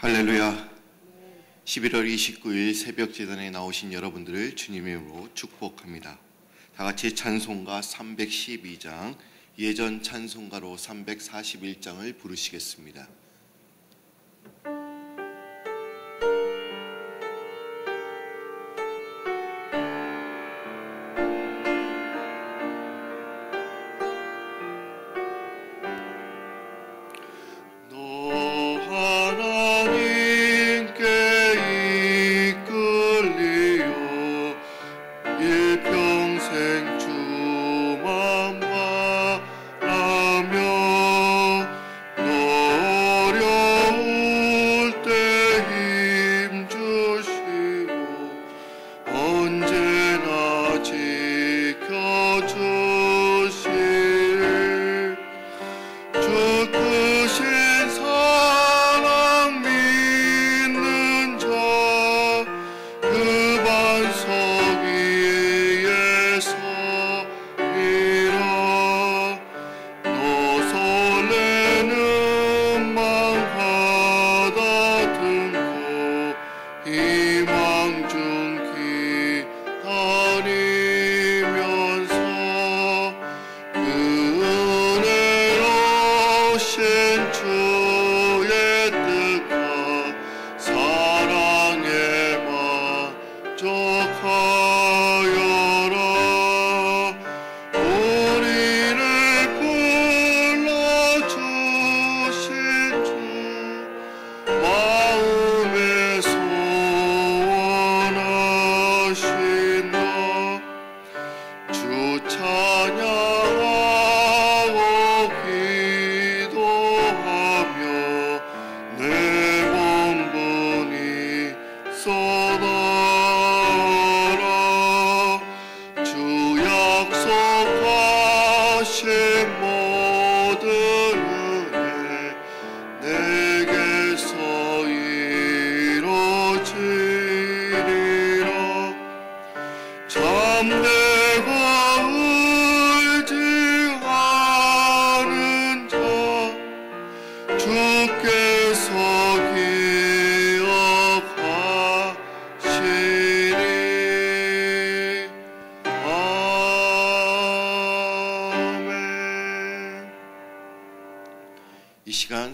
할렐루야. 11월 29일 새벽 제단에 나오신 여러분들을 주님의 이름으로 축복합니다. 다 같이 찬송가 312장, 예전 찬송가로 341장을 부르시겠습니다.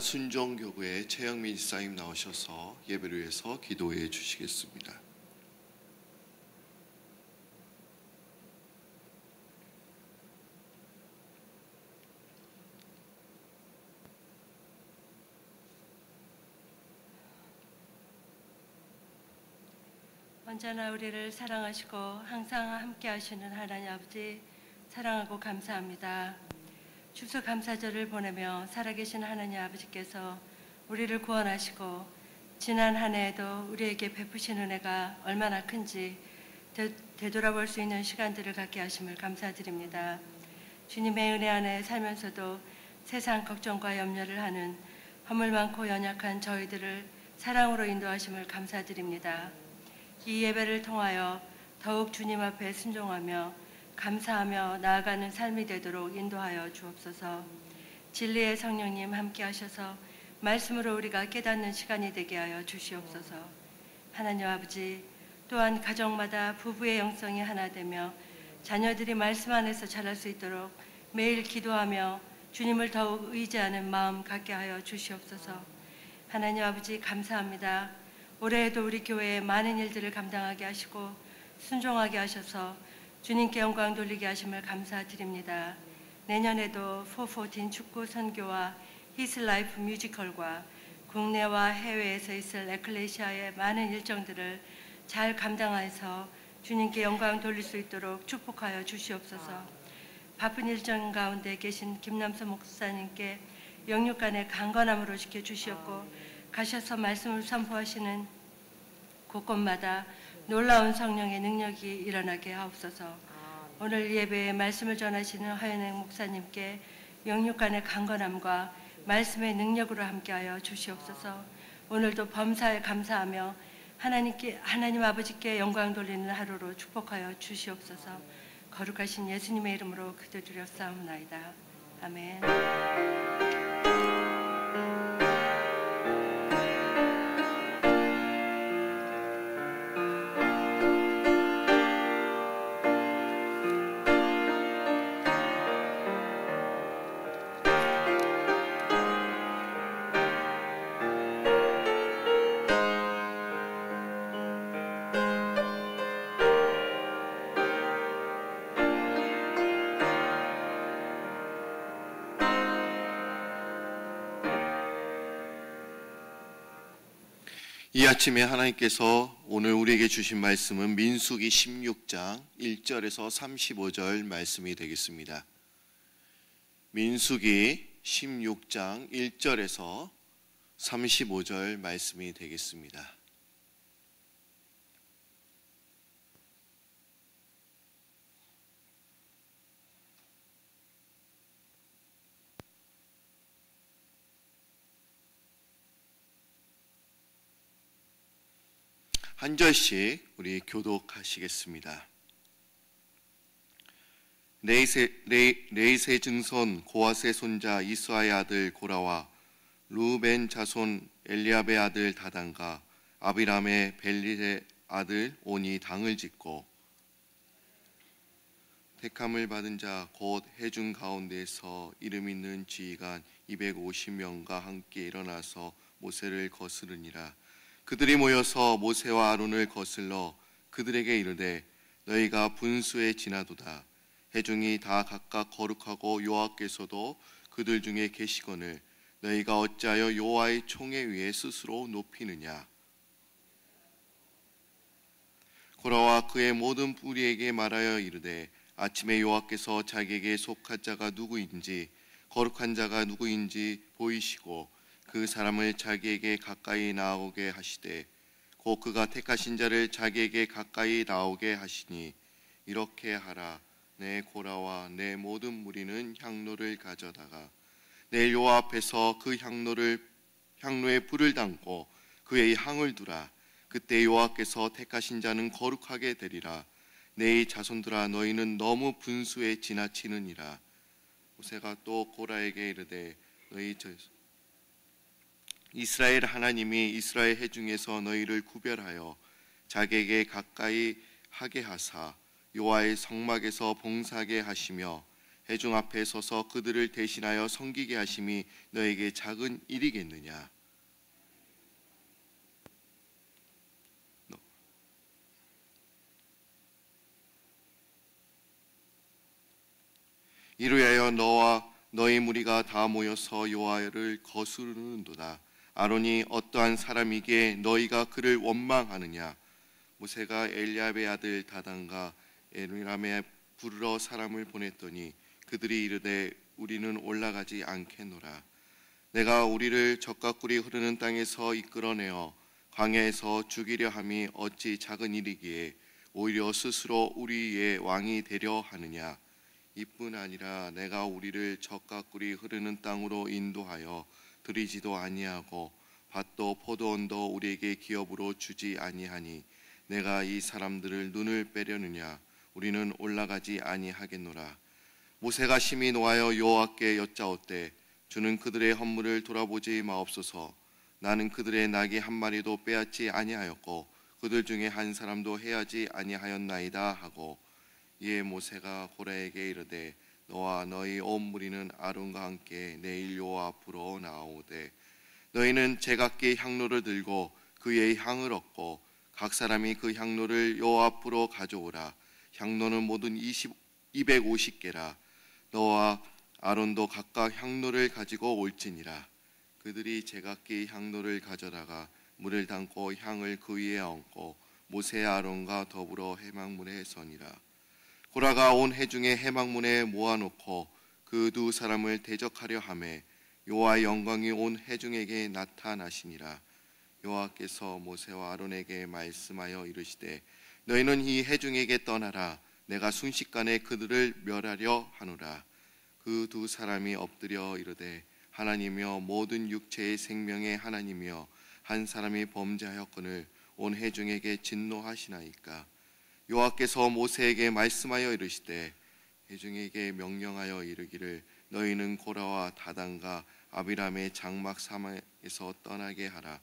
순종교구의 최영민 지사님 나오셔서 예배를 위해서 기도해 주시겠습니다. 언제나 우리를 사랑하시고 항상 함께 하시는 하나님 아버지, 사랑하고 감사합니다. 추수감사절을 보내며 살아계신 하나님 아버지께서 우리를 구원하시고 지난 한 해에도 우리에게 베푸신 은혜가 얼마나 큰지 되돌아볼 수 있는 시간들을 갖게 하심을 감사드립니다. 주님의 은혜 안에 살면서도 세상 걱정과 염려를 하는 허물 많고 연약한 저희들을 사랑으로 인도하심을 감사드립니다. 이 예배를 통하여 더욱 주님 앞에 순종하며 감사하며 나아가는 삶이 되도록 인도하여 주옵소서. 진리의 성령님 함께 하셔서 말씀으로 우리가 깨닫는 시간이 되게 하여 주시옵소서. 하나님 아버지, 또한 가정마다 부부의 영성이 하나 되며 자녀들이 말씀 안에서 자랄 수 있도록 매일 기도하며 주님을 더욱 의지하는 마음 갖게 하여 주시옵소서. 하나님 아버지, 감사합니다. 올해에도 우리 교회에 많은 일들을 감당하게 하시고 순종하게 하셔서 주님께 영광 돌리게 하심을 감사드립니다. 내년에도 414 축구 선교와 히스 라이프 뮤지컬과 국내와 해외에서 있을 에클레시아의 많은 일정들을 잘 감당해서 주님께 영광 돌릴 수 있도록 축복하여 주시옵소서. 바쁜 일정 가운데 계신 김남수 목사님께 영육간의 강건함으로 지켜주시옵고 가셔서 말씀을 선포하시는 곳곳마다 놀라운 성령의 능력이 일어나게 하옵소서. 오늘 예배에 말씀을 전하시는 허연행 목사님께 영육간의 강건함과 말씀의 능력으로 함께하여 주시옵소서. 오늘도 범사에 감사하며 하나님 아버지께 영광 돌리는 하루로 축복하여 주시옵소서. 거룩하신 예수님의 이름으로 기도드렸사옵나이다. 아멘. 이 아침에 하나님께서 오늘 우리에게 주신 말씀은 민수기 16장 1절에서 35절 말씀이 되겠습니다. 민수기 16장 1절에서 35절 말씀이 되겠습니다. 한 절씩 우리 교독하시겠습니다. 레이세 증손 고아세 손자 이스아의 아들 고라와 루벤 자손 엘리압의 아들 다단과 아비람의 벨리의 아들 온이 당을 짓고 택함을 받은 자 곧 회중 가운데에서 이름 있는 지휘관 250명과 함께 일어나서 모세를 거스르니라. 그들이 모여서 모세와 아론을 거슬러 그들에게 이르되 너희가 분수에 지나도다. 회중이 다 각각 거룩하고 여호와께서도 그들 중에 계시거늘 너희가 어찌하여 여호와의 총에 위에 스스로 높이느냐. 고라와 그의 모든 무리에게 말하여 이르되 아침에 여호와께서 자기에게 속한 자가 누구인지 거룩한 자가 누구인지 보이시고 그 사람을 자기에게 가까이 나오게 하시되 곧 그가 택하신 자를 자기에게 가까이 나오게 하시니 이렇게 하라. 내 고라와 내 모든 무리는 향로를 가져다가 내 여호와 앞에서 그 향로에 불을 담고 그의 향을 두라. 그때 여호와께서 택하신 자는 거룩하게 되리라. 내 자손들아 너희는 너무 분수에 지나치느니라. 모세가 또 고라에게 이르되 너희 이스라엘 하나님이 이스라엘 회중에서 너희를 구별하여 자기에게 가까이 하게 하사 여호와의 성막에서 봉사하게 하시며 회중 앞에 서서 그들을 대신하여 섬기게 하심이 너에게 작은 일이겠느냐. 이루하여 너와 너희 무리가 다 모여서 여호와를 거스르는도다. 아론이 어떠한 사람이기에 너희가 그를 원망하느냐. 모세가 엘리압의 아들 다단과 에르람에 부르러 사람을 보냈더니 그들이 이르되 우리는 올라가지 않겠노라. 내가 우리를 젖과 꿀이 흐르는 땅에서 이끌어내어 광야에서 죽이려 함이 어찌 작은 일이기에 오히려 스스로 우리의 왕이 되려 하느냐. 이뿐 아니라 내가 우리를 젖과 꿀이 흐르는 땅으로 인도하여 들이지도 아니하고 밭도 포도원도 우리에게 기업으로 주지 아니하니 내가 이 사람들을 눈을 빼려느냐. 우리는 올라가지 아니하겠노라. 모세가 심히 노하여 여호와께 여짜오되 주는 그들의 헌물을 돌아보지 마옵소서. 나는 그들의 나귀 한 마리도 빼앗지 아니하였고 그들 중에 한 사람도 해하지 아니하였나이다 하고 이에 모세가 고라에게 이르되 너와 너희 온 무리는 아론과 함께 내일 여호와 앞으로 나오되 너희는 제각기 향로를 들고 그의 향을 얻고 각 사람이 그 향로를 여호와 앞으로 가져오라. 향로는 모든 250개라. 너와 아론도 각각 향로를 가지고 올지니라. 그들이 제각기 향로를 가져다가 물을 담고 향을 그 위에 얹고 모세 아론과 더불어 회막문에 서니라. 고라가 온 회중의 회막문에 모아놓고 그 두 사람을 대적하려 하매 여호와의 영광이 온 회중에게 나타나시니라. 여호와께서 모세와 아론에게 말씀하여 이르시되 너희는 이 회중에게 떠나라. 내가 순식간에 그들을 멸하려 하노라. 그 두 사람이 엎드려 이르되 하나님이여 모든 육체의 생명의 하나님이여 한 사람이 범죄하였거늘 온 회중에게 진노하시나이까. 여호와께서 모세에게 말씀하여 이르시되 회중에게 명령하여 이르기를 너희는 고라와 다단과 아비람의 장막 사막에서 떠나게 하라.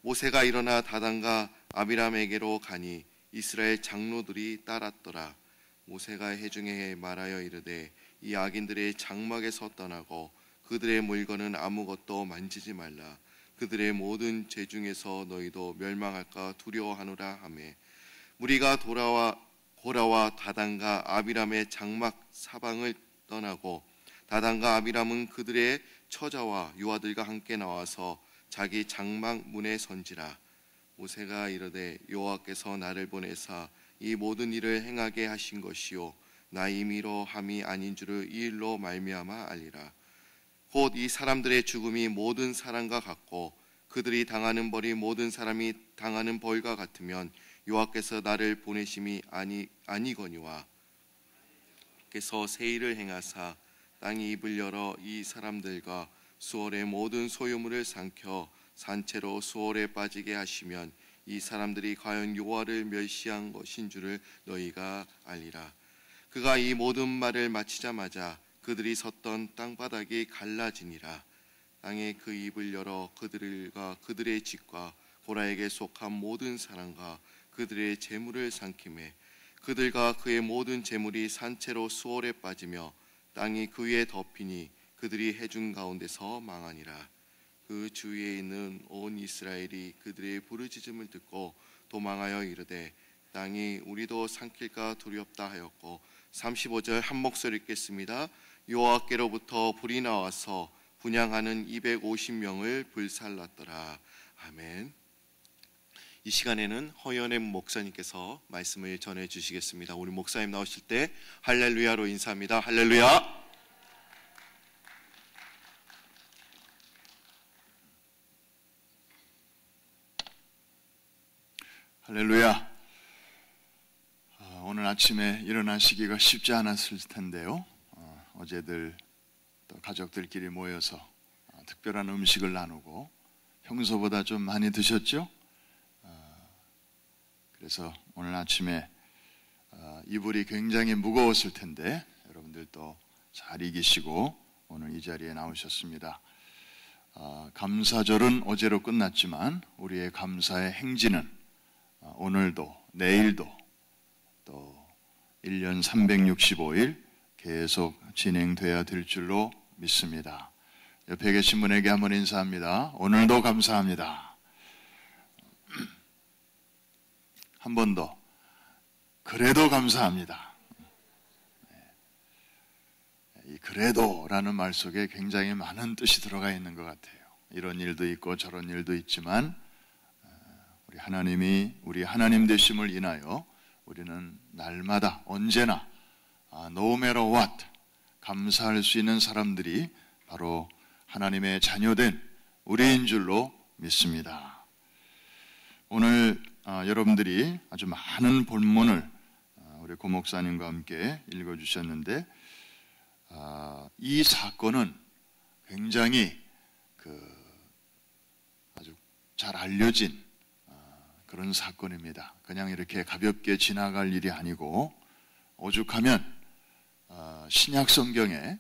모세가 일어나 다단과 아비람에게로 가니 이스라엘 장로들이 따랐더라. 모세가 회중에게 말하여 이르되 이 악인들의 장막에서 떠나고 그들의 물건은 아무것도 만지지 말라. 그들의 모든 죄 중에서 너희도 멸망할까 두려워하노라 하매 무리가 고라와 다단과 아비람의 장막 사방을 떠나고 다단과 아비람은 그들의 처자와 유아들과 함께 나와서 자기 장막 문에 선지라. 모세가 이르되 여호와께서 나를 보내사 이 모든 일을 행하게 하신 것이요 나 임의로 함이 아닌 줄을 이 일로 말미암아 알리라. 곧 이 사람들의 죽음이 모든 사람과 같고 그들이 당하는 벌이 모든 사람이 당하는 벌과 같으면 여호와께서 나를 보내심이 아니거니와 께서 새 일을 행하사 땅이 입을 열어 이 사람들과 수월의 모든 소유물을 삼켜 산채로 수월에 빠지게 하시면 이 사람들이 과연 여호와를 멸시한 것인 줄을 너희가 알리라. 그가 이 모든 말을 마치자마자 그들이 섰던 땅바닥이 갈라지니라. 땅에 그 입을 열어 그들과 그들의 집과 고라에게 속한 모든 사람과 그들의 재물을 삼키매 그들과 그의 모든 재물이 산채로 수월에 빠지며 땅이 그 위에 덮이니 그들이 해중 가운데서 망하니라. 그 주위에 있는 온 이스라엘이 그들의 부르짖음을 듣고 도망하여 이르되 땅이 우리도 삼킬까 두렵다 하였고 35절 한 목소리 읽겠습니다. 여호와께로부터 불이 나와서 분향하는 250명을 불살랐더라. 아멘. 이 시간에는 허연의 목사님께서 말씀을 전해 주시겠습니다. 우리 목사님 나오실 때 할렐루야로 인사합니다. 할렐루야. 할렐루야. 오늘 아침에 일어나시기가 쉽지 않았을 텐데요. 어제들 또 가족들끼리 모여서 특별한 음식을 나누고 평소보다 좀 많이 드셨죠? 그래서 오늘 아침에 이불이 굉장히 무거웠을 텐데 여러분들도 잘 이기시고 오늘 이 자리에 나오셨습니다. 감사절은 어제로 끝났지만 우리의 감사의 행진은 오늘도 내일도 또 1년 365일 계속 진행돼야 될 줄로 믿습니다. 옆에 계신 분에게 한번 인사합니다. 오늘도 감사합니다. 한 번 더. 그래도 감사합니다. 이 그래도라는 말 속에 굉장히 많은 뜻이 들어가 있는 것 같아요. 이런 일도 있고 저런 일도 있지만 우리 하나님이 우리 하나님 되심을 인하여 우리는 날마다 언제나 no matter what 감사할 수 있는 사람들이 바로 하나님의 자녀된 우리인 줄로 믿습니다. 오늘 여러분들이 아주 많은 본문을 우리 고 목사님과 함께 읽어주셨는데 이 사건은 굉장히 아주 잘 알려진 그런 사건입니다. 그냥 이렇게 가볍게 지나갈 일이 아니고 오죽하면 신약 성경의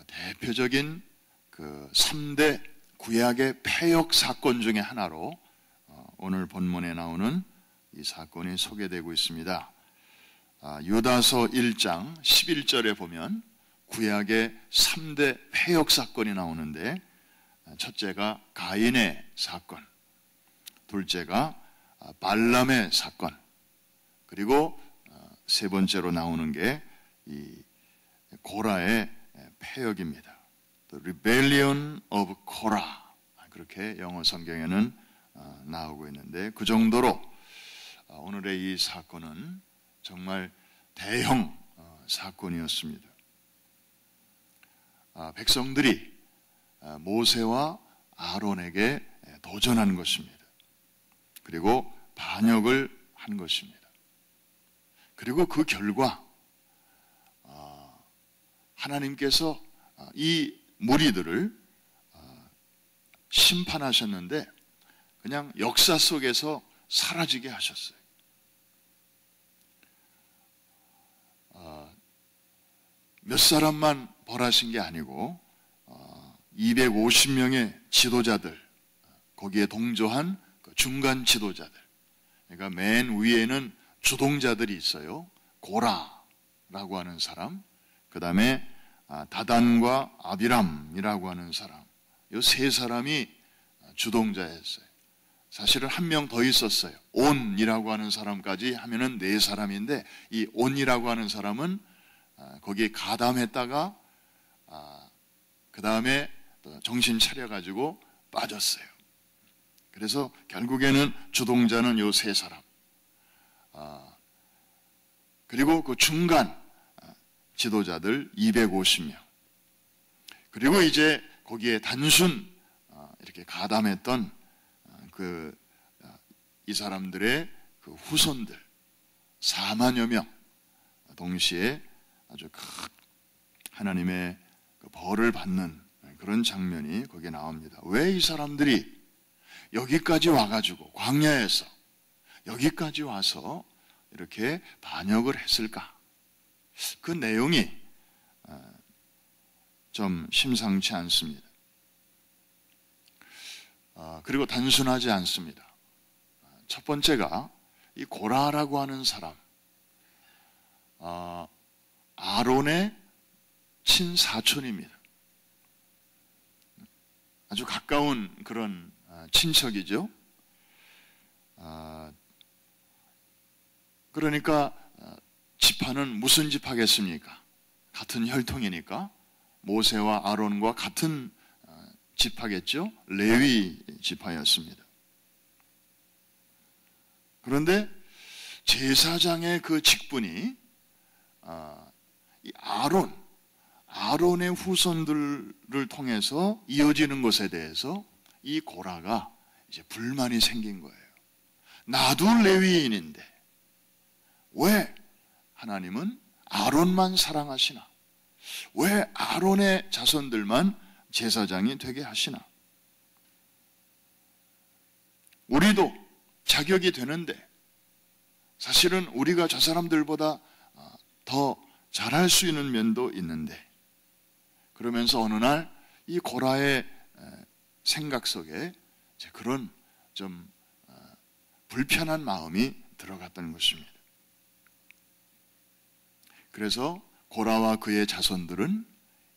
대표적인 그 3대 구약의 패역 사건 중에 하나로 오늘 본문에 나오는 이 사건이 소개되고 있습니다. 유다서 1장 11절에 보면 구약의 3대 패역 사건이 나오는데 첫째가 가인의 사건, 둘째가 발람의 사건, 그리고 세 번째로 나오는 게 이 고라의 패역입니다. The Rebellion of Korah, 그렇게 영어 성경에는 나오고 있는데 그 정도로 오늘의 이 사건은 정말 대형 사건이었습니다. 백성들이 모세와 아론에게 도전한 것입니다. 그리고 반역을 한 것입니다. 그리고 그 결과 하나님께서 이 무리들을 심판하셨는데 그냥 역사 속에서 사라지게 하셨어요. 몇 사람만 벌하신 게 아니고 250명의 지도자들, 거기에 동조한 중간 지도자들, 그러니까 맨 위에는 주동자들이 있어요. 고라라고 하는 사람, 그 다음에 다단과 아비람이라고 하는 사람, 이 세 사람이 주동자였어요. 사실은 한 명 더 있었어요. 온이라고 하는 사람까지 하면은 네 사람인데 이 온이라고 하는 사람은 거기에 가담했다가 그 다음에 정신 차려가지고 빠졌어요. 그래서 결국에는 주동자는 요 세 사람, 그리고 그 중간 지도자들 250명, 그리고 이제 거기에 단순 이렇게 가담했던 이 사람들의 그 후손들 4만여 명, 동시에 아주 큰 하나님의 그 벌을 받는 그런 장면이 거기에 나옵니다. 왜 이 사람들이 여기까지 와가지고 광야에서 여기까지 와서 이렇게 반역을 했을까? 그 내용이 좀 심상치 않습니다. 그리고 단순하지 않습니다. 첫 번째가 이 고라라고 하는 사람, 아론의 친사촌입니다. 아주 가까운 그런 친척이죠. 그러니까 지파는 무슨 지파겠습니까? 같은 혈통이니까 모세와 아론과 같은 지파겠죠. 레위 지파였습니다. 그런데 제사장의 그 직분이 이 아론의 후손들을 통해서 이어지는 것에 대해서 이 고라가 이제 불만이 생긴 거예요. 나도 레위인인데 왜 하나님은 아론만 사랑하시나? 왜 아론의 자손들만 제사장이 되게 하시나? 우리도 자격이 되는데 사실은 우리가 저 사람들보다 더 잘할 수 있는 면도 있는데, 그러면서 어느 날 이 고라의 생각 속에 그런 좀 불편한 마음이 들어갔다는 것입니다. 그래서 고라와 그의 자손들은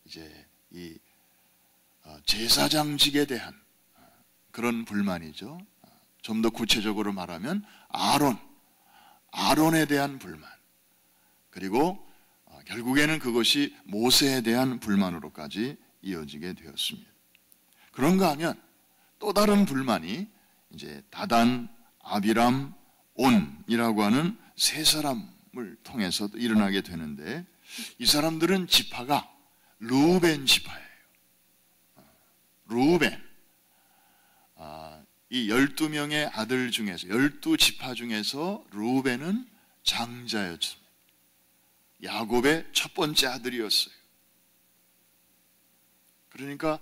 이제 이 제사장직에 대한 그런 불만이죠. 좀 더 구체적으로 말하면 아론에 대한 불만, 그리고 결국에는 그것이 모세에 대한 불만으로까지 이어지게 되었습니다. 그런가 하면 또 다른 불만이 이제 다단, 아비람, 온이라고 하는 세 사람을 통해서 일어나게 되는데, 이 사람들은 지파가 르우벤 지파예요. 르우벤. 이 12명의 아들 중에서 12지파 중에서 르우벤은 장자였습니다. 야곱의 첫 번째 아들이었어요. 그러니까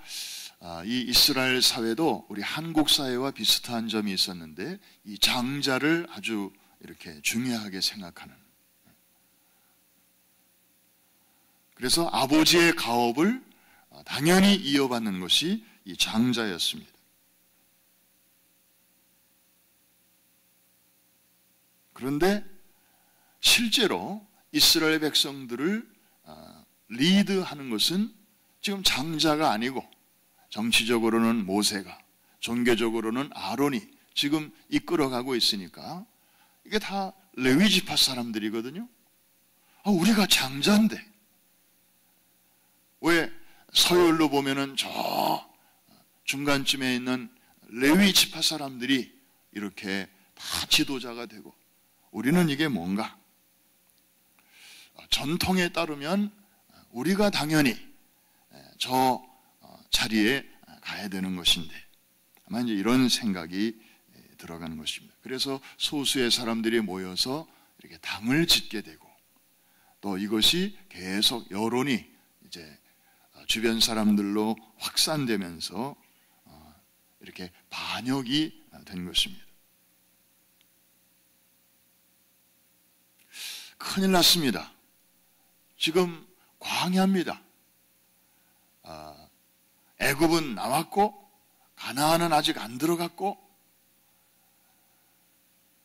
이 이스라엘 사회도 우리 한국 사회와 비슷한 점이 있었는데, 이 장자를 아주 이렇게 중요하게 생각하는, 그래서 아버지의 가업을 당연히 이어받는 것이 이 장자였습니다. 그런데 실제로 이스라엘 백성들을 리드하는 것은 지금 장자가 아니고, 정치적으로는 모세가, 종교적으로는 아론이 지금 이끌어가고 있으니까 이게 다 레위 지파 사람들이거든요. 우리가 장자인데 왜 서열로 보면은 저 중간쯤에 있는 레위 지파 사람들이 이렇게 다 지도자가 되고, 우리는 이게 뭔가? 전통에 따르면 우리가 당연히 저 자리에 가야 되는 것인데, 아마 이제 이런 생각이 들어가는 것입니다. 그래서 소수의 사람들이 모여서 이렇게 당을 짓게 되고, 또 이것이 계속 여론이 이제 주변 사람들로 확산되면서 이렇게 반역이 된 것입니다. 큰일 났습니다. 지금 광야입니다. 애굽은 나왔고 가나안은 아직 안 들어갔고,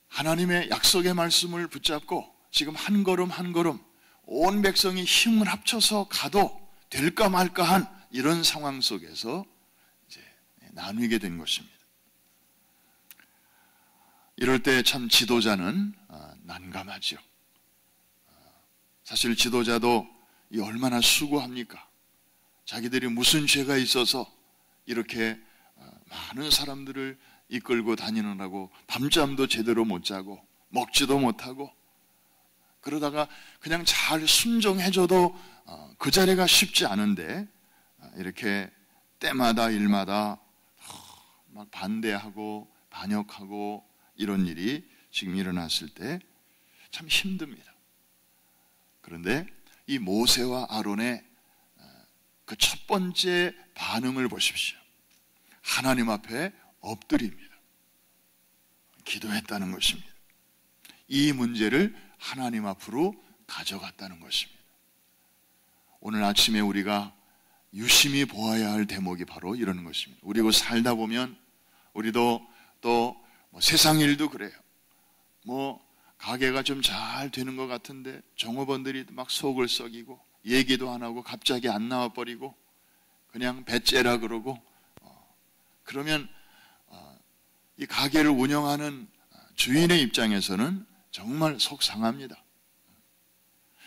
하나님의 약속의 말씀을 붙잡고 지금 한 걸음 한 걸음 온 백성이 힘을 합쳐서 가도 될까 말까한 이런 상황 속에서 이제 나뉘게 된 것입니다. 이럴 때 참 지도자는 난감하죠. 사실 지도자도 이 얼마나 수고합니까? 자기들이 무슨 죄가 있어서 이렇게 많은 사람들을 이끌고 다니느라고 밤잠도 제대로 못 자고 먹지도 못하고 그러다가 그냥 잘 순종해줘도 그 자리가 쉽지 않은데 이렇게 때마다 일마다 막 반대하고 반역하고 이런 일이 지금 일어났을 때 참 힘듭니다. 그런데 이 모세와 아론의 그 첫 번째 반응을 보십시오. 하나님 앞에 엎드립니다. 기도했다는 것입니다. 이 문제를 하나님 앞으로 가져갔다는 것입니다. 오늘 아침에 우리가 유심히 보아야 할 대목이 바로 이런 것입니다. 우리가 살다 보면 우리도 또 세상 일도 그래요. 가게가 좀 잘 되는 것 같은데 종업원들이 막 속을 썩이고 얘기도 안 하고 갑자기 안 나와버리고 그냥 배째라 그러고 그러면 이 가게를 운영하는 주인의 입장에서는 정말 속상합니다.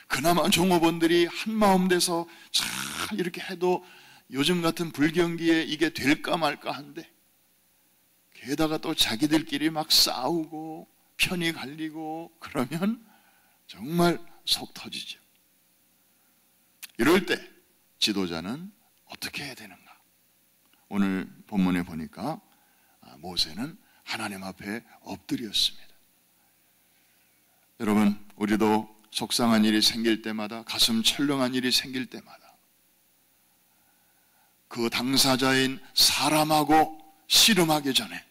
그나마 종업원들이 한마음 돼서 잘 이렇게 해도 요즘 같은 불경기에 이게 될까 말까 한데 게다가 또 자기들끼리 막 싸우고 편이 갈리고 그러면 정말 속 터지죠. 이럴 때 지도자는 어떻게 해야 되는가? 오늘 본문에 보니까 모세는 하나님 앞에 엎드렸습니다. 여러분, 우리도 속상한 일이 생길 때마다, 가슴 철렁한 일이 생길 때마다 그 당사자인 사람하고 씨름하기 전에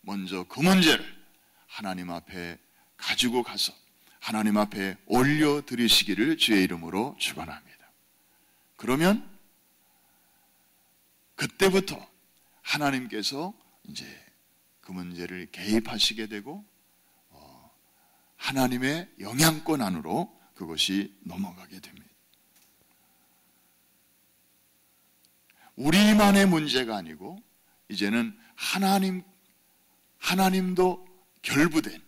먼저 그 문제를 하나님 앞에 가지고 가서 하나님 앞에 올려드리시기를 주의 이름으로 축원합니다. 그러면 그때부터 하나님께서 이제 그 문제를 개입하시게 되고 하나님의 영향권 안으로 그것이 넘어가게 됩니다. 우리만의 문제가 아니고 이제는 하나님도 결부된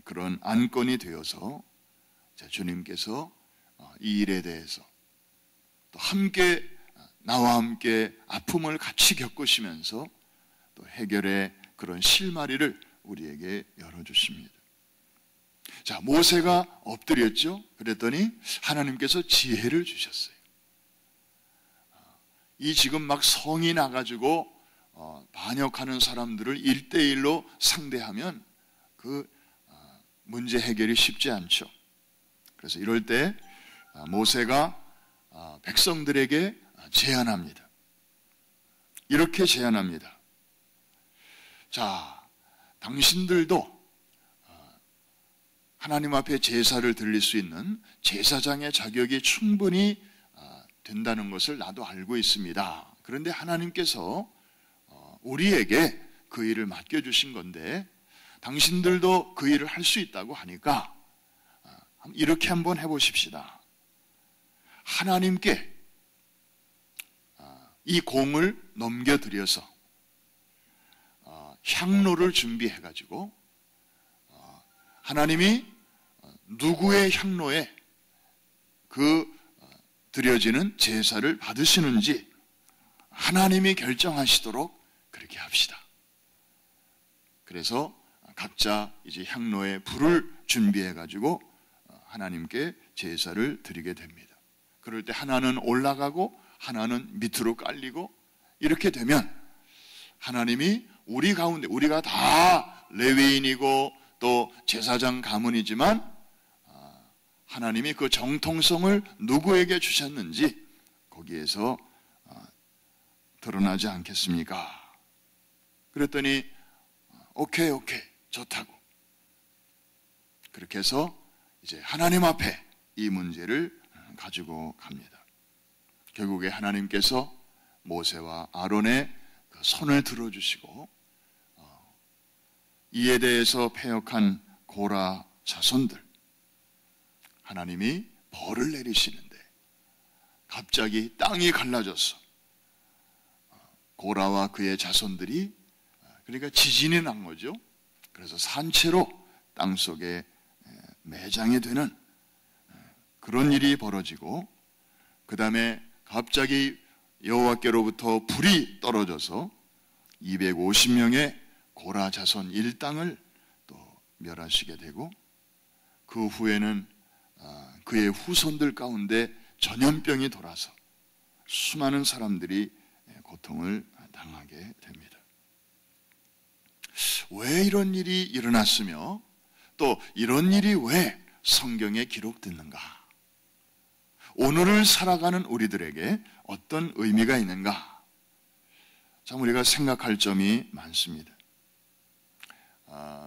그런 안건이 되어서 주님께서 이 일에 대해서 또 함께 나와 함께 아픔을 같이 겪으시면서 또 해결의 그런 실마리를 우리에게 열어주십니다. 자, 모세가 엎드렸죠. 그랬더니 하나님께서 지혜를 주셨어요. 이 지금 막 성이 나가지고 반역하는 사람들을 1대1로 상대하면 그 문제 해결이 쉽지 않죠. 그래서 이럴 때 모세가 백성들에게 제안합니다. 이렇게 제안합니다. 자, 당신들도 하나님 앞에 제사를 드릴 수 있는 제사장의 자격이 충분히 된다는 것을 나도 알고 있습니다. 그런데 하나님께서 우리에게 그 일을 맡겨주신 건데 당신들도 그 일을 할 수 있다고 하니까 이렇게 한번 해보십시다. 하나님께 이 공을 넘겨드려서 향로를 준비해가지고 하나님이 누구의 향로에 그 드려지는 제사를 받으시는지 하나님이 결정하시도록 그렇게 합시다. 그래서 각자 이제 향로에 불을 준비해가지고 하나님께 제사를 드리게 됩니다. 그럴 때 하나는 올라가고 하나는 밑으로 깔리고 이렇게 되면 하나님이 우리 가운데 우리가 다 레위인이고 또 제사장 가문이지만 하나님이 그 정통성을 누구에게 주셨는지 거기에서 드러나지 않겠습니까? 그랬더니 오케이 좋다고 그렇게 해서 이제 하나님 앞에 이 문제를 가지고 갑니다. 결국에 하나님께서 모세와 아론의 그 손을 들어주시고 이에 대해서 패역한 고라 자손들 하나님이 벌을 내리시는데 갑자기 땅이 갈라져서 고라와 그의 자손들이 그러니까 지진이 난 거죠. 그래서 산채로 땅속에 매장이 되는 그런 일이 벌어지고 그 다음에 갑자기 여호와께로부터 불이 떨어져서 250명의 고라 자손 일당을 또 멸하시게 되고, 그 후에는 그의 후손들 가운데 전염병이 돌아서 수많은 사람들이 고통을 당하게 됩니다. 왜 이런 일이 일어났으며 또 이런 일이 왜 성경에 기록됐는가? 오늘을 살아가는 우리들에게 어떤 의미가 있는가? 참 우리가 생각할 점이 많습니다.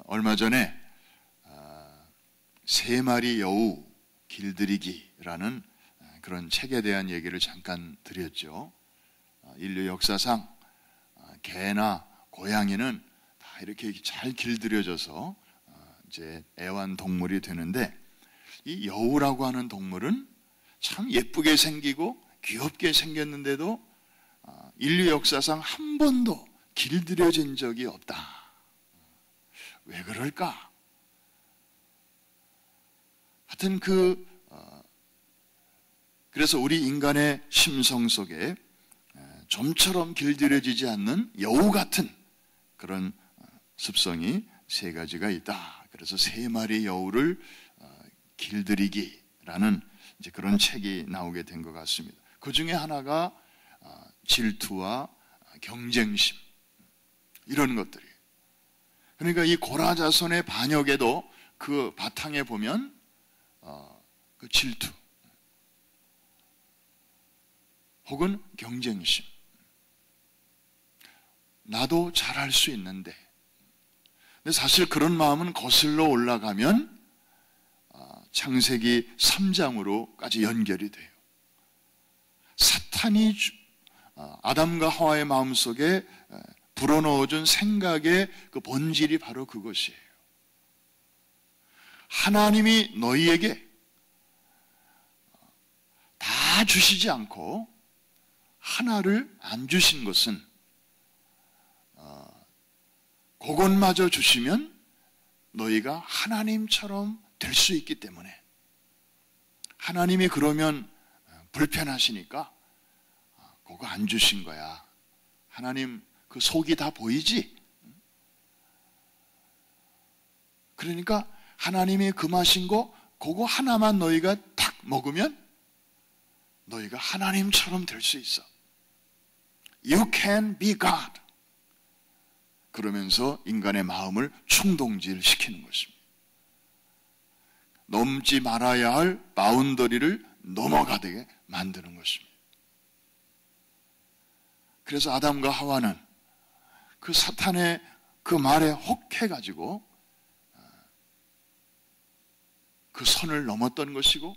얼마 전에 세 마리 여우 길들이기라는 그런 책에 대한 얘기를 잠깐 드렸죠. 인류 역사상 개나 고양이는 다 이렇게 잘 길들여져서 이제 애완동물이 되는데, 이 여우라고 하는 동물은 참 예쁘게 생기고 귀엽게 생겼는데도 인류 역사상 한 번도 길들여진 적이 없다. 왜 그럴까? 하여튼 그래서 우리 인간의 심성 속에 좀처럼 길들여지지 않는 여우 같은 그런 습성이 세 가지가 있다. 그래서 세 마리 여우를 길들이기라는 이제 그런 책이 나오게 된 것 같습니다. 그 중에 하나가 질투와 경쟁심, 이런 것들이. 그러니까 이 고라 자손의 반역에도 그 바탕에 보면 그 질투 혹은 경쟁심, 나도 잘할 수 있는데. 근데 사실 그런 마음은 거슬러 올라가면 창세기 3장으로까지 연결이 돼요. 사탄이 아담과 하와의 마음속에 불어넣어준 생각의 그 본질이 바로 그것이에요. 하나님이 너희에게 다 주시지 않고 하나를 안 주신 것은 그것마저 주시면 너희가 하나님처럼 될 수 있기 때문에, 하나님이 그러면 불편하시니까 그거 안 주신 거야. 하나님 그 속이 다 보이지? 그러니까 하나님이 금하신 거 그거 하나만 너희가 딱 먹으면 너희가 하나님처럼 될 수 있어. You can be God. 그러면서 인간의 마음을 충동질시키는 것입니다. 넘지 말아야 할 바운더리를 넘어가게 만드는 것입니다. 그래서 아담과 하와는 그 사탄의 그 말에 혹해가지고 그 선을 넘었던 것이고,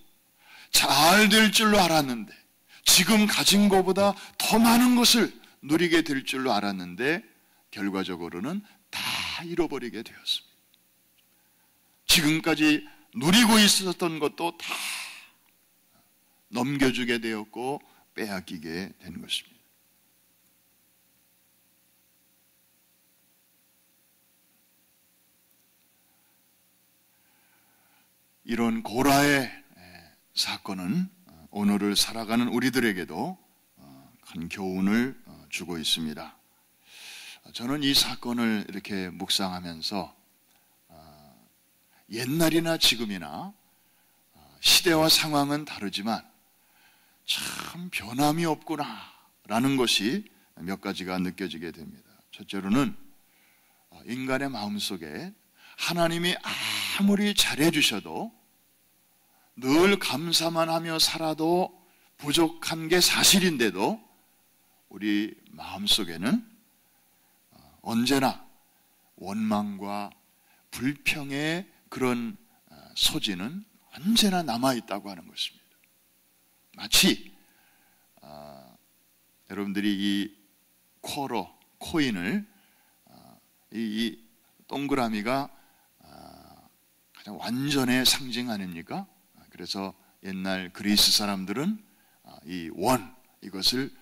잘 될 줄로 알았는데, 지금 가진 것보다 더 많은 것을 누리게 될 줄로 알았는데 결과적으로는 다 잃어버리게 되었습니다. 지금까지 누리고 있었던 것도 다 넘겨주게 되었고 빼앗기게 된 것입니다. 이런 고라의 사건은 오늘을 살아가는 우리들에게도 큰 교훈을 주고 있습니다. 저는 이 사건을 이렇게 묵상하면서 옛날이나 지금이나 시대와 상황은 다르지만 참 변함이 없구나라는 것이 몇 가지가 느껴지게 됩니다. 첫째로는 인간의 마음속에 하나님이 아무리 잘해주셔도 늘 감사만 하며 살아도 부족한 게 사실인데도 우리 마음속에는 언제나 원망과 불평의 그런 소지는 언제나 남아있다고 하는 것입니다. 마치 여러분들이 이 쿼러, 코인을 이 동그라미가 가장 완전의 상징 아닙니까? 그래서 옛날 그리스 사람들은 이 원, 이것을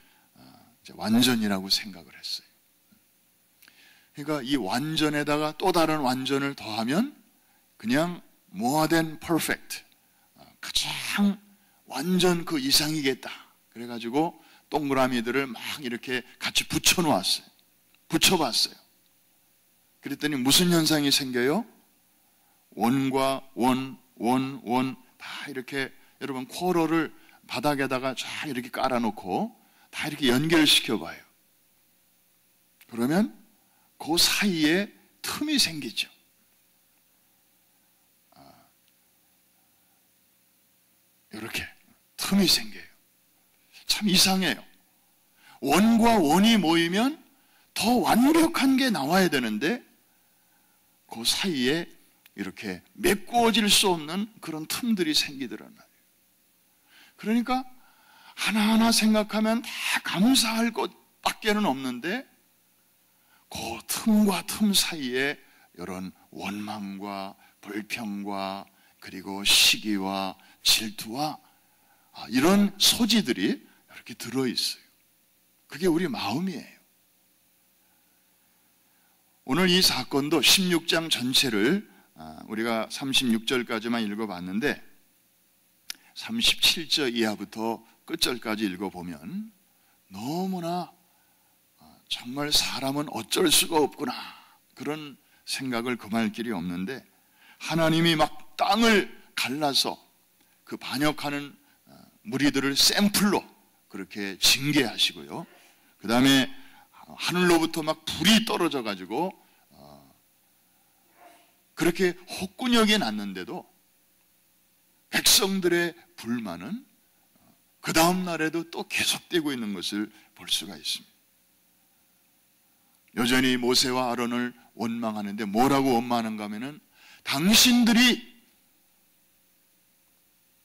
완전이라고 생각을 했어요. 그러니까 이 완전에다가 또 다른 완전을 더하면 그냥 more than perfect, 가장 완전 그 이상이겠다. 그래가지고 동그라미들을 막 이렇게 같이 붙여놓았어요. 붙여봤어요. 그랬더니 무슨 현상이 생겨요? 원과 원 다 이렇게 여러분 쿼러를 바닥에다가 쫙 이렇게 깔아놓고 다 이렇게 연결시켜 봐요. 그러면 그 사이에 틈이 생기죠. 이렇게 틈이 생겨요. 참 이상해요. 원과 원이 모이면 더 완벽한 게 나와야 되는데 그 사이에 이렇게 메꾸어질 수 없는 그런 틈들이 생기더란 말이에요. 그러니까 하나하나 생각하면 다 감사할 것밖에는 없는데 그 틈과 틈 사이에 이런 원망과 불평과 그리고 시기와 질투와 이런 소지들이 이렇게 들어있어요. 그게 우리 마음이에요. 오늘 이 사건도 16장 전체를 우리가 36절까지만 읽어봤는데 37절 이하부터 끝절까지 읽어보면 너무나 정말 사람은 어쩔 수가 없구나 그런 생각을 금할 길이 없는데 하나님이 막 땅을 갈라서 그 반역하는 무리들을 샘플로 그렇게 징계하시고요. 그 다음에 하늘로부터 막 불이 떨어져 가지고 그렇게 혹군역이 났는데도 백성들의 불만은 그 다음 날에도 또 계속되고 있는 것을 볼 수가 있습니다. 여전히 모세와 아론을 원망하는데 뭐라고 원망하는가 하면은 당신들이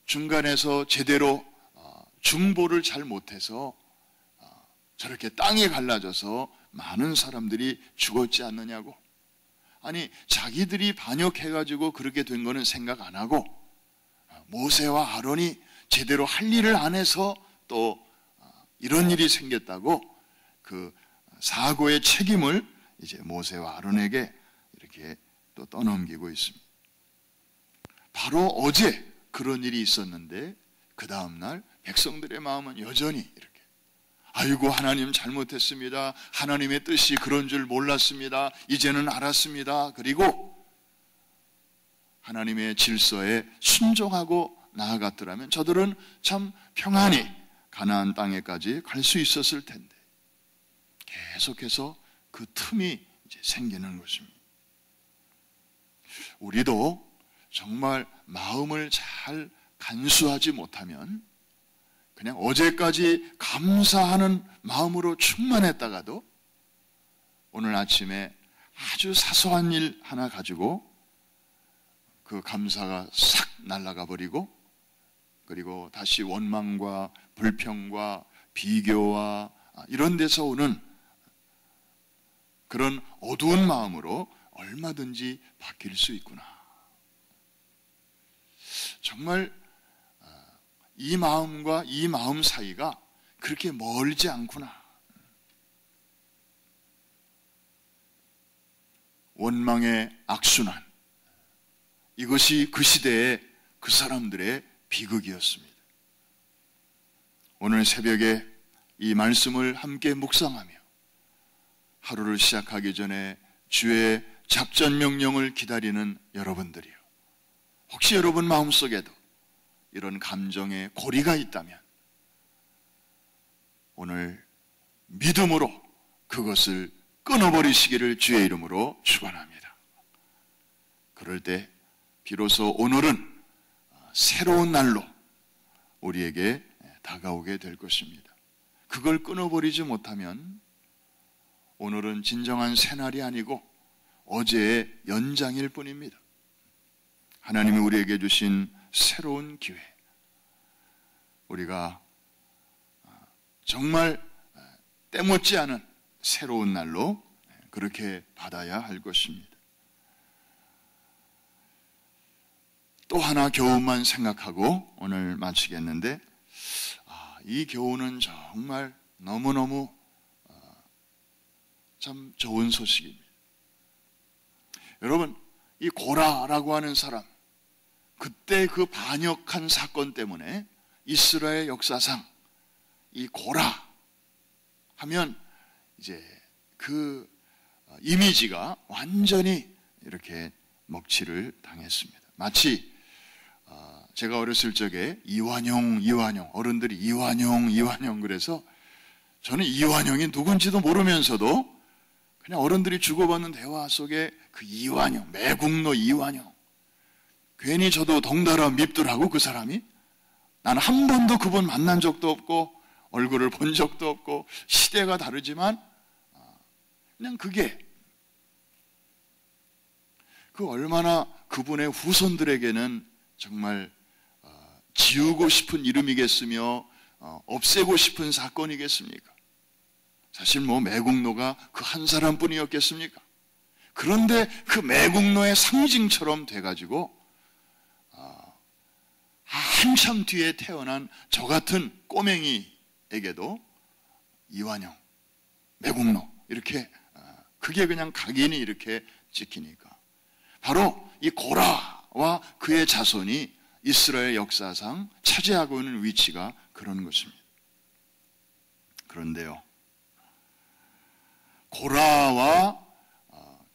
중간에서 제대로 중보를 잘 못해서 저렇게 땅이 갈라져서 많은 사람들이 죽었지 않느냐고. 아니 자기들이 반역해가지고 그렇게 된 거는 생각 안 하고 모세와 아론이 제대로 할 일을 안 해서 또 이런 일이 생겼다고 그 사고의 책임을 이제 모세와 아론에게 이렇게 또 떠넘기고 있습니다. 바로 어제 그런 일이 있었는데 그 다음날 백성들의 마음은 여전히 이렇게 아이고 하나님 잘못했습니다. 하나님의 뜻이 그런 줄 몰랐습니다. 이제는 알았습니다. 그리고 하나님의 질서에 순종하고 나아갔더라면 저들은 참 평안히 가나안 땅에까지 갈 수 있었을 텐데 계속해서 그 틈이 이제 생기는 것입니다. 우리도 정말 마음을 잘 간수하지 못하면 그냥 어제까지 감사하는 마음으로 충만했다가도 오늘 아침에 아주 사소한 일 하나 가지고 그 감사가 싹 날아가 버리고 그리고 다시 원망과 불평과 비교와 이런 데서 오는 그런 어두운 마음으로 얼마든지 바뀔 수 있구나. 정말 이 마음과 이 마음 사이가 그렇게 멀지 않구나. 원망의 악순환, 이것이 그 시대의 그 사람들의 비극이었습니다. 오늘 새벽에 이 말씀을 함께 묵상하며 하루를 시작하기 전에 주의 작전 명령을 기다리는 여러분들이요, 혹시 여러분 마음속에도 이런 감정의 고리가 있다면 오늘 믿음으로 그것을 끊어버리시기를 주의 이름으로 축원합니다. 그럴 때 비로소 오늘은 새로운 날로 우리에게 다가오게 될 것입니다. 그걸 끊어버리지 못하면 오늘은 진정한 새날이 아니고 어제의 연장일 뿐입니다. 하나님이 우리에게 주신 새로운 기회, 우리가 정말 때묻지 않은 새로운 날로 그렇게 받아야 할 것입니다. 또 하나 교훈만 생각하고 오늘 마치겠는데, 이 교훈은 정말 너무너무 참 좋은 소식입니다. 여러분, 이 고라라고 하는 사람, 그때 그 반역한 사건 때문에 이스라엘 역사상 이 고라 하면 이제 그 이미지가 완전히 이렇게 먹칠을 당했습니다. 마치 제가 어렸을 적에 이완용 어른들이 이완용 그래서 저는 이완용이 누군지도 모르면서도 그냥 어른들이 주고받는 대화 속에 그 이완용, 매국노 이완용, 괜히 저도 덩달아 밉더라고. 그 사람이. 나는 한 번도 그분 만난 적도 없고 얼굴을 본 적도 없고 시대가 다르지만 그냥 그게 그 얼마나 그분의 후손들에게는 정말 지우고 싶은 이름이겠으며 없애고 싶은 사건이겠습니까? 사실 뭐 매국노가 그 한 사람뿐이었겠습니까? 그런데 그 매국노의 상징처럼 돼가지고 한참 뒤에 태어난 저 같은 꼬맹이에게도 이완용, 매국노 이렇게 그게 그냥 각인이 이렇게 찍히니까 바로 이 고라와 그의 자손이 이스라엘 역사상 차지하고 있는 위치가 그런 것입니다. 그런데요, 고라와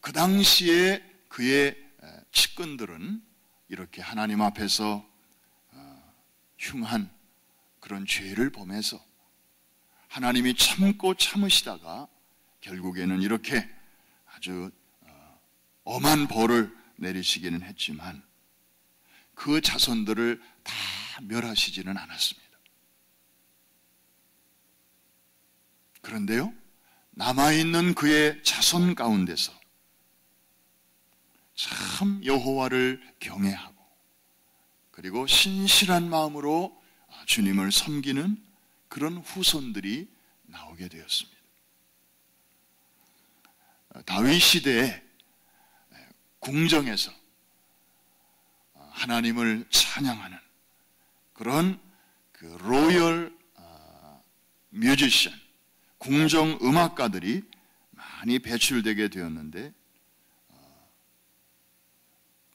그 당시에 그의 측근들은 이렇게 하나님 앞에서 흉한 그런 죄를 범해서 하나님이 참고 참으시다가 결국에는 이렇게 아주 엄한 벌을 내리시기는 했지만 그 자손들을 다 멸하시지는 않았습니다. 그런데요, 남아있는 그의 자손 가운데서 참 여호와를 경외하고 그리고 신실한 마음으로 주님을 섬기는 그런 후손들이 나오게 되었습니다. 다윗 시대에 궁정에서 하나님을 찬양하는 그런 그 로열 뮤지션, 궁정 음악가들이 많이 배출되게 되었는데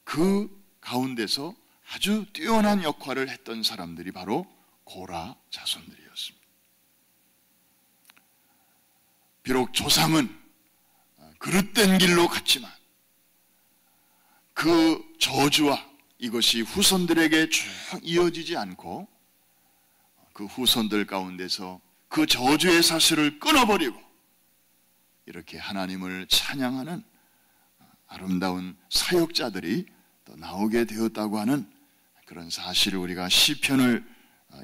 그 가운데서 아주 뛰어난 역할을 했던 사람들이 바로 고라 자손들이었습니다. 비록 조상은 그릇된 길로 갔지만 그 저주와 이것이 후손들에게 쭉 이어지지 않고 그 후손들 가운데서 그 저주의 사슬을 끊어버리고 이렇게 하나님을 찬양하는 아름다운 사역자들이 또 나오게 되었다고 하는 그런 사실을 우리가 시편을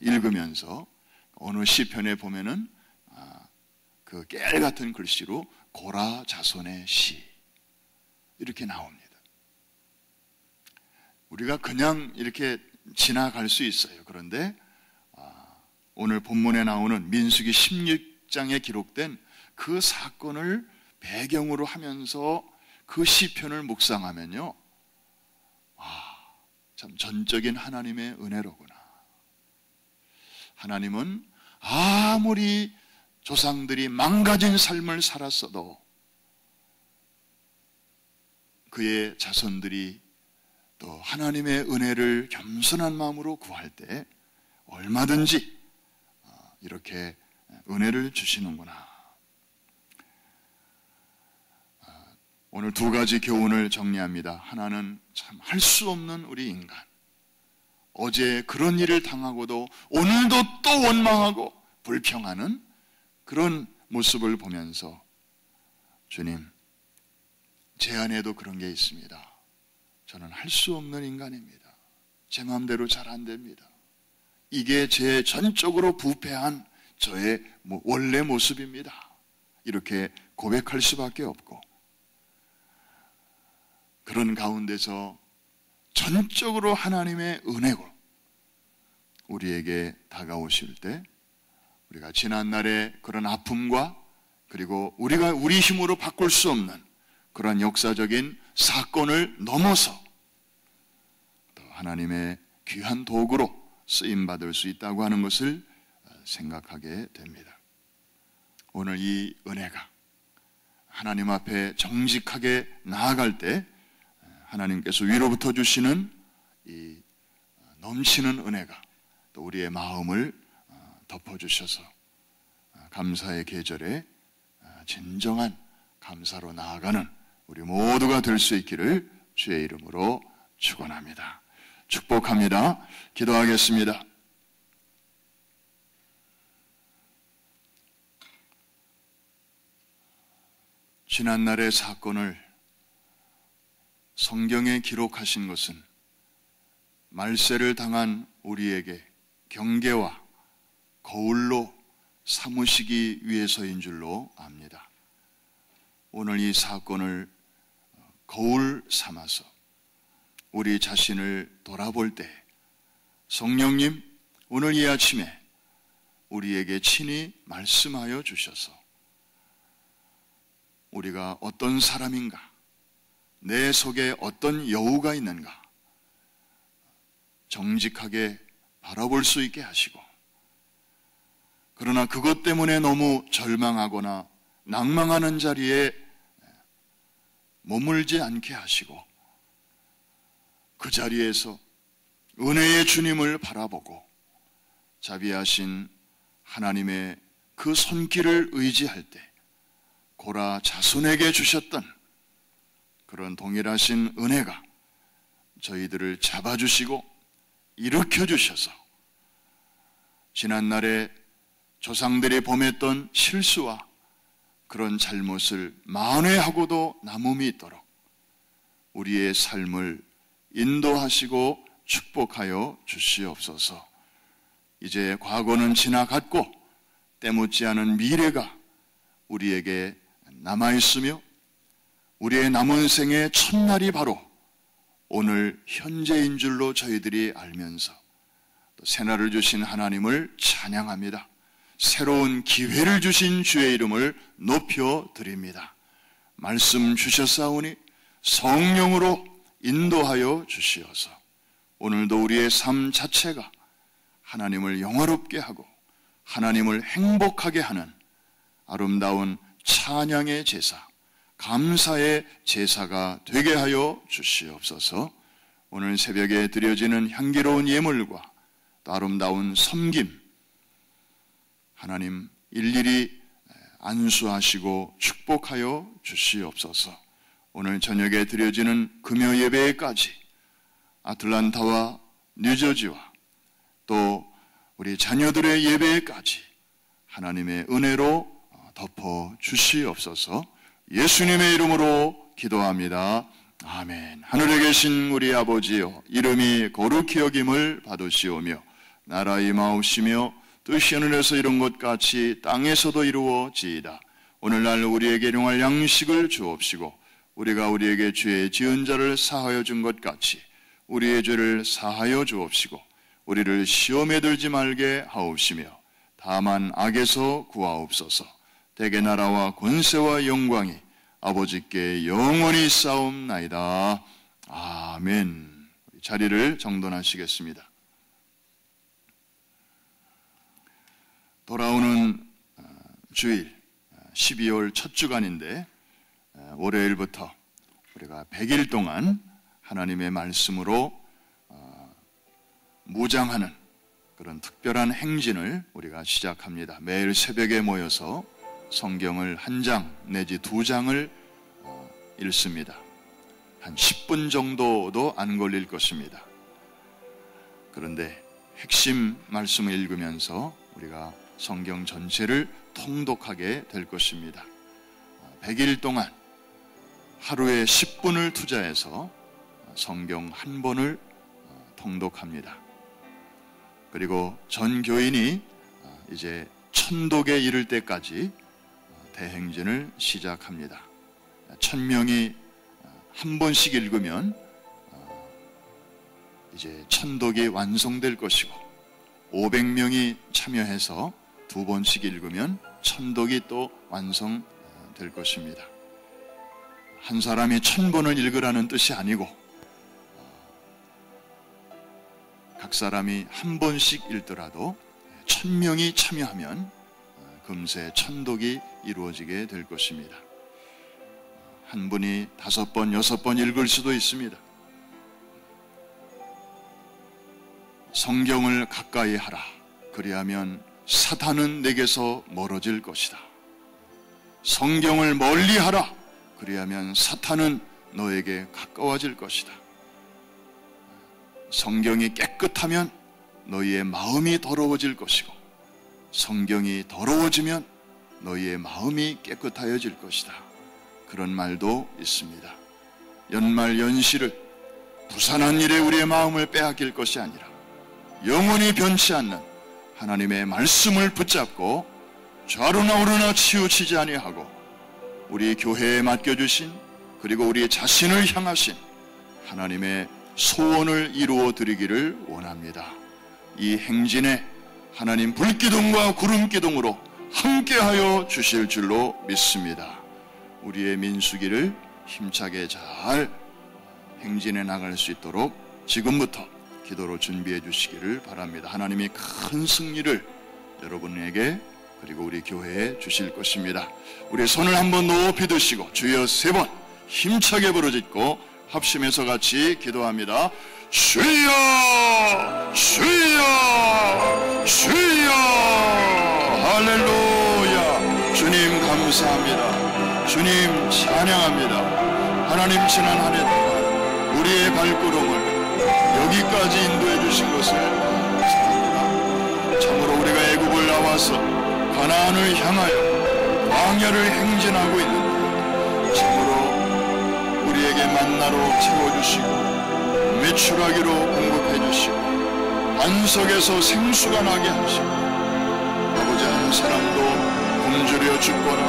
읽으면서 어느 시편에 보면은 그 깨알 같은 글씨로 고라 자손의 시 이렇게 나옵니다. 우리가 그냥 이렇게 지나갈 수 있어요. 그런데 오늘 본문에 나오는 민수기 16장에 기록된 그 사건을 배경으로 하면서 그 시편을 묵상하면요, 참 전적인 하나님의 은혜로구나. 하나님은 아무리 조상들이 망가진 삶을 살았어도 그의 자손들이 또 하나님의 은혜를 겸손한 마음으로 구할 때 얼마든지 이렇게 은혜를 주시는구나. 오늘 두 가지 교훈을 정리합니다. 하나는 참 할 수 없는 우리 인간. 어제 그런 일을 당하고도 오늘도 또 원망하고 불평하는 그런 모습을 보면서 주님, 제 안에도 그런 게 있습니다. 저는 할 수 없는 인간입니다. 제 마음대로 잘 안 됩니다. 이게 제 전적으로 부패한 저의 원래 모습입니다. 이렇게 고백할 수밖에 없고 그런 가운데서 전적으로 하나님의 은혜고 우리에게 다가오실 때 우리가 지난날의 그런 아픔과 그리고 우리가 우리 힘으로 바꿀 수 없는 그런 역사적인 사건을 넘어서 또 하나님의 귀한 도구로 쓰임받을 수 있다고 하는 것을 생각하게 됩니다. 오늘 이 은혜가 하나님 앞에 정직하게 나아갈 때 하나님께서 위로부터 주시는 이 넘치는 은혜가 또 우리의 마음을 덮어주셔서 감사의 계절에 진정한 감사로 나아가는 우리 모두가 될 수 있기를 주의 이름으로 축원합니다. 축복합니다. 기도하겠습니다. 지난날의 사건을 성경에 기록하신 것은 말세를 당한 우리에게 경계와 거울로 삼으시기 위해서인 줄로 압니다. 오늘 이 사건을 거울 삼아서 우리 자신을 돌아볼 때 성령님, 오늘 이 아침에 우리에게 친히 말씀하여 주셔서 우리가 어떤 사람인가, 내 속에 어떤 여우가 있는가 정직하게 바라볼 수 있게 하시고, 그러나 그것 때문에 너무 절망하거나 낭망하는 자리에 머물지 않게 하시고, 그 자리에서 은혜의 주님을 바라보고 자비하신 하나님의 그 손길을 의지할 때 고라 자손에게 주셨던 그런 동일하신 은혜가 저희들을 잡아주시고 일으켜주셔서 지난날에 조상들이 범했던 실수와 그런 잘못을 만회하고도 남음이 있도록 우리의 삶을 인도하시고 축복하여 주시옵소서. 이제 과거는 지나갔고 때묻지 않은 미래가 우리에게 남아있으며 우리의 남은 생의 첫날이 바로 오늘 현재인 줄로 저희들이 알면서 또 새날을 주신 하나님을 찬양합니다. 새로운 기회를 주신 주의 이름을 높여드립니다. 말씀 주셨사오니 성령으로 인도하여 주시어서 오늘도 우리의 삶 자체가 하나님을 영화롭게 하고 하나님을 행복하게 하는 아름다운 찬양의 제사, 감사의 제사가 되게 하여 주시옵소서. 오늘 새벽에 드려지는 향기로운 예물과 또 아름다운 섬김, 하나님 일일이 안수하시고 축복하여 주시옵소서. 오늘 저녁에 드려지는 금요 예배까지 아틀란타와 뉴저지와 또 우리 자녀들의 예배까지 하나님의 은혜로 덮어 주시옵소서. 예수님의 이름으로 기도합니다. 아멘. 하늘에 계신 우리 아버지여, 이름이 거룩히 여김을 받으시오며 나라 임하옵시며 뜻이 하늘에서 이룬 것 같이 땅에서도 이루어지이다. 오늘날 우리에게 일용할 양식을 주옵시고 우리가 우리에게 죄 지은 자를 사하여 준 것 같이 우리의 죄를 사하여 주옵시고 우리를 시험에 들지 말게 하옵시며 다만 악에서 구하옵소서. 대개 나라와 권세와 영광이 아버지께 영원히 싸움나이다. 아멘. 자리를 정돈하시겠습니다. 돌아오는 주일 12월 첫 주간인데 월요일부터 우리가 100일 동안 하나님의 말씀으로 무장하는 그런 특별한 행진을 우리가 시작합니다. 매일 새벽에 모여서 성경을 한 장 내지 두 장을 읽습니다. 한 10분 정도도 안 걸릴 것입니다. 그런데 핵심 말씀을 읽으면서 우리가 성경 전체를 통독하게 될 것입니다. 100일 동안 하루에 10분을 투자해서 성경 한 번을 통독합니다. 그리고 전 교인이 이제 천독에 이를 때까지 대행진을 시작합니다. 1000명이 한 번씩 읽으면 이제 천독이 완성될 것이고 500명이 참여해서 두 번씩 읽으면 천독이 또 완성될 것입니다. 한 사람이 1000번을 읽으라는 뜻이 아니고 각 사람이 한 번씩 읽더라도 1000명이 참여하면 금세 천독이 이루어지게 될 것입니다. 한 분이 5번, 6번 읽을 수도 있습니다. 성경을 가까이 하라. 그리하면 사탄은 내게서 멀어질 것이다. 성경을 멀리 하라. 그리하면 사탄은 너에게 가까워질 것이다. 성경이 깨끗하면 너희의 마음이 더러워질 것이고 성경이 더러워지면 너희의 마음이 깨끗하여질 것이다. 그런 말도 있습니다. 연말 연시를 부산한 일에 우리의 마음을 빼앗길 것이 아니라 영원히 변치 않는 하나님의 말씀을 붙잡고 좌로나 우로나 치우치지 아니하고 우리 교회에 맡겨주신 그리고 우리 자신을 향하신 하나님의 소원을 이루어 드리기를 원합니다. 이 행진에 하나님 불기둥과 구름기둥으로 함께하여 주실 줄로 믿습니다. 우리의 민수기를 힘차게 잘 행진해 나갈 수 있도록 지금부터 기도로 준비해 주시기를 바랍니다. 하나님이 큰 승리를 여러분에게 그리고 우리 교회에 주실 것입니다. 우리 손을 한번 높이 드시고 주여 3번 힘차게 부르짖고 합심해서 같이 기도합니다. 주여 주여 주여 할렐루야. 주님 감사합니다. 주님 찬양합니다. 하나님 지난 한 해 동안 우리의 발걸음을 여기까지 인도해 주신 것을 감사합니다. 참으로 우리가 애굽을 나와서 가나안을 향하여 광야를 행진하고 있는데 참으로 우리에게 만나로 채워주시고 메추라기로 공급해주시고 반석에서 생수가 나게 하시고 아버지 한 사람도 굶주려 죽거나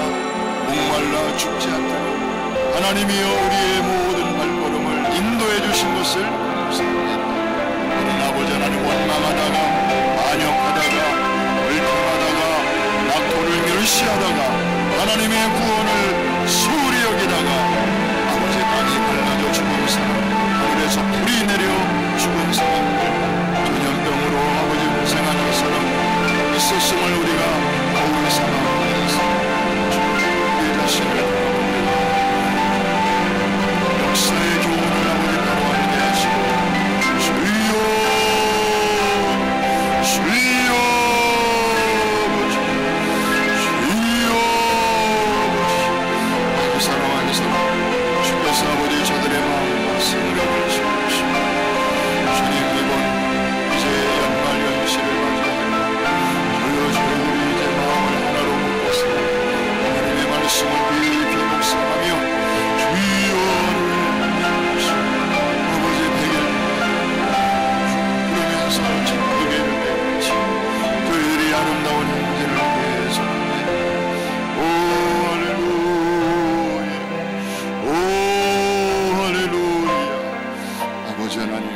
목말라 죽지 않도록 하나님이여 우리의 모든 발걸음을 인도해 주신 것을 감사합니다. 우리는 아버지 하나님 원망하다가 반역하다가 얼통하다가 낙토를 멸시하다가 하나님의 구원을 소홀히 여기다가 아버지 땅이 갈라져 죽은 사람 하늘에서 불이 내려 죽은 사람들 전염병으로 아버지 고생하는 사람 있었음을 우리가 거울 삼아서 우리 자신을 돌아봅니다. 역사의 교훈을 아버지 바로 알게 하시고 주여 주여 주여 한 사람 한 사람 주께서 아버지 저들의 마음과 생각을 지켜주시고 주님 이번 이제 연말 연시를 맞이하여 주여 우리 이제 마음을 하나로 묶어서 하나님의 말씀을 깊이 묵상하며 주여를 아버지 베개 그러면서 천국에를 배우지 저희들이 아름다운 행진을 계속합니다. 오 할렐루야 오 할렐루야. 아버지 하나님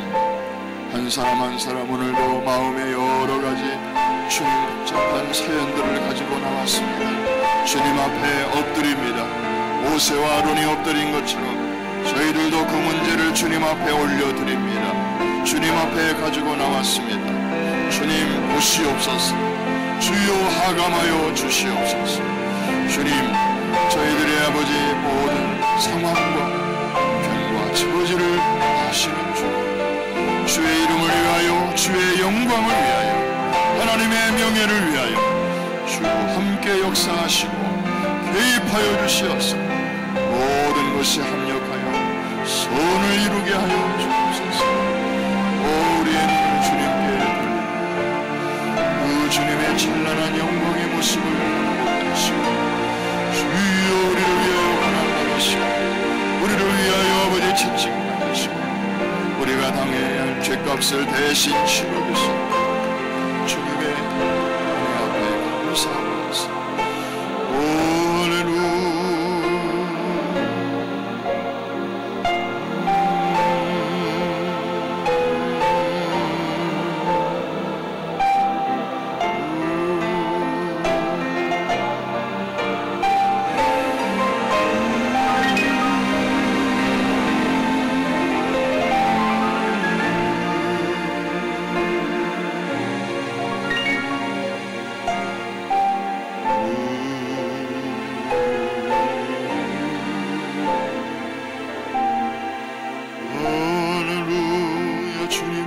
한 사람 한 사람 오늘도 마음에 여러 가지 주님 복잡한 사연들을 가지고 나왔습니다. 주님 앞에 엎드립니다. 모세와 아론이 엎드린 것처럼 저희들도 그 문제를 주님 앞에 올려드립니다. 주님 앞에 가지고 나왔습니다. 주님 보시옵소서. 주여 하감하여 주시옵소서. 주님 저희들의 아버지 모든 상황과 병과 처지를 아시는 주 주의 이름을 위하여 주의 영광을 위하여 하나님의 명예를 위하여 주 함께 역사하시고 개입하여 주시옵소서. 모든 것이 합력하여 선을 이루게 하여 주옵소서. 오 우리의 눈을 주님께 돌리고 그 주님의 찬란한 영광의 모습을 보게 하시고 주여 우리를 위하여 고난당하시고 우리를 위하여 아버지 채찍받으시고 우리가 당해야 할 죄값을 대신 치러주시고 주님의 은혜 앞에 감사하면서 오 할렐루야 주님